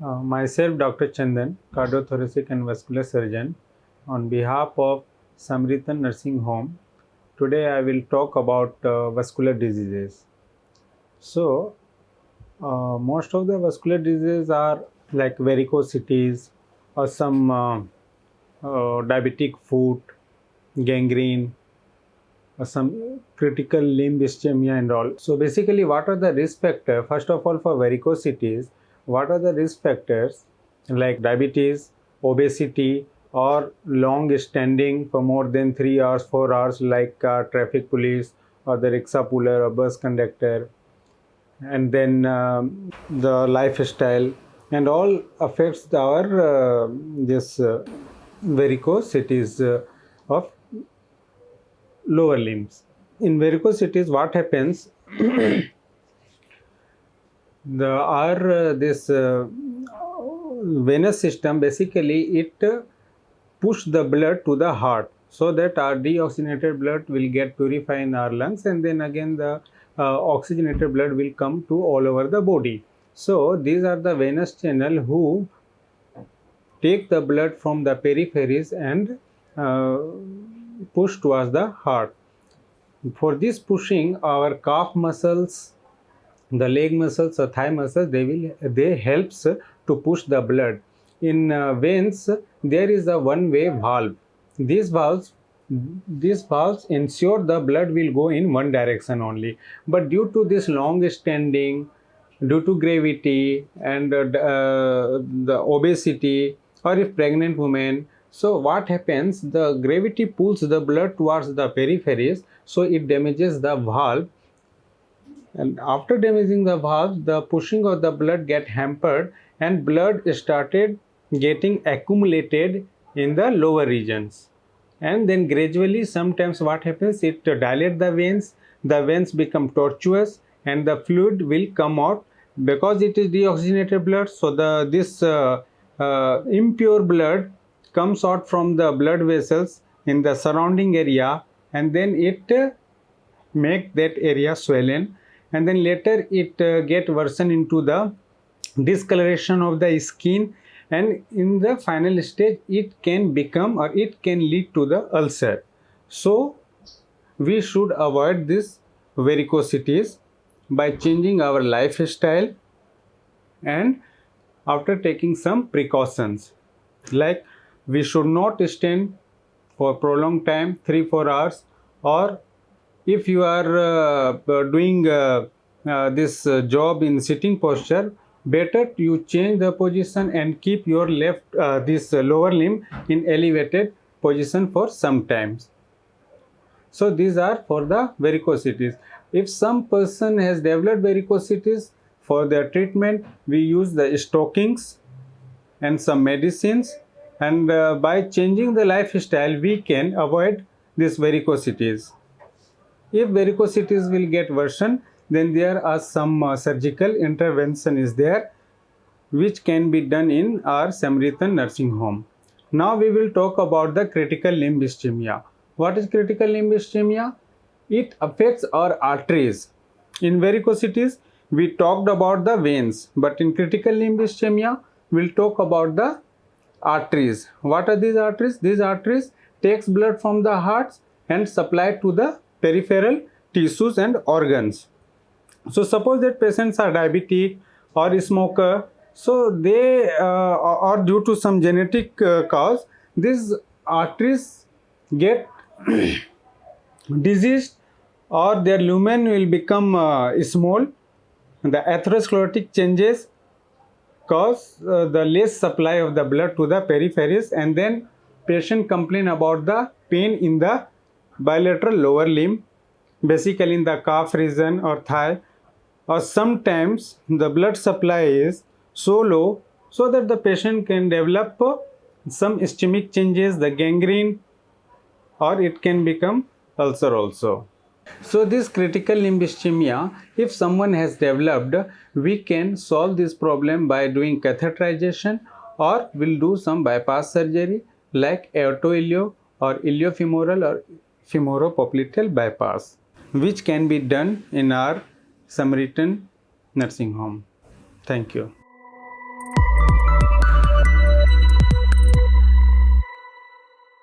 Myself, Dr. Chandan, cardiothoracic and vascular surgeon, on behalf of Samaritan Nursing Home. Today, I will talk about vascular diseases. So, most of the vascular diseases are like varicosities or some diabetic foot, gangrene, or some critical limb ischemia and all. So, basically, what are the risk factors? First of all, for varicosities, what are the risk factors like diabetes, obesity, or long standing for more than 3 hours, 4 hours, like traffic police or the rickshaw puller or bus conductor, and then the lifestyle, and all affects our this varicosities of lower limbs. In varicosities, what happens? This venous system, basically it push the blood to the heart so that our deoxygenated blood will get purified in our lungs, and then again the oxygenated blood will come to all over the body. So these are the venous channel who take the blood from the peripheries and push towards the heart. For this pushing, our calf muscles, the leg muscles or thigh muscles, they helps to push the blood. In veins, there is a one-way valve. These valves ensure the blood will go in one direction only. But due to this long standing, due to gravity and the obesity, or if pregnant women, so what happens? The gravity pulls the blood towards the peripheries, so it damages the valve. And after damaging the valve, the pushing of the blood get hampered and blood started getting accumulated in the lower regions. And then gradually, sometimes what happens? It dilates the veins become tortuous, and the fluid will come out because it is deoxygenated blood. So this impure blood comes out from the blood vessels in the surrounding area, and then it make that area swollen, and then later it get worsen into the discoloration of the skin, and in the final stage it can become, or it can lead to the ulcer. So we should avoid this varicosities by changing our lifestyle and after taking some precautions, like we should not stand for prolonged time, 3-4 hours, or if you are doing this job in sitting posture, better you change the position and keep your left this lower limb in elevated position for some times. So these are for the varicosities. If some person has developed varicosities, for their treatment we use the stockings and some medicines, and by changing the lifestyle we can avoid these varicosities. If varicosities will get worsened, then there are some surgical intervention is there which can be done in our Samaritan nursing home. Now we will talk about the critical limb ischemia. What is critical limb ischemia? It affects our arteries. In varicosities, we talked about the veins, but in critical limb ischemia, we'll talk about the arteries. What are these arteries? These arteries takes blood from the hearts and supply to the peripheral tissues and organs. So suppose that patients are diabetic or smoker, so they or due to some genetic cause, these arteries get diseased or their lumen will become small. The atherosclerotic changes cause the less supply of the blood to the peripheries, and then patient complain about the pain in the bilateral lower limb, basically in the calf region or thigh, or sometimes the blood supply is so low so that the patient can develop some ischemic changes, the gangrene, or it can become ulcer also. So this critical limb ischemia, if someone has developed, we can solve this problem by doing catheterization, or we'll do some bypass surgery like aortoileo or iliofemoral or femoropopliteal bypass, which can be done in our Samaritan nursing home. Thank you.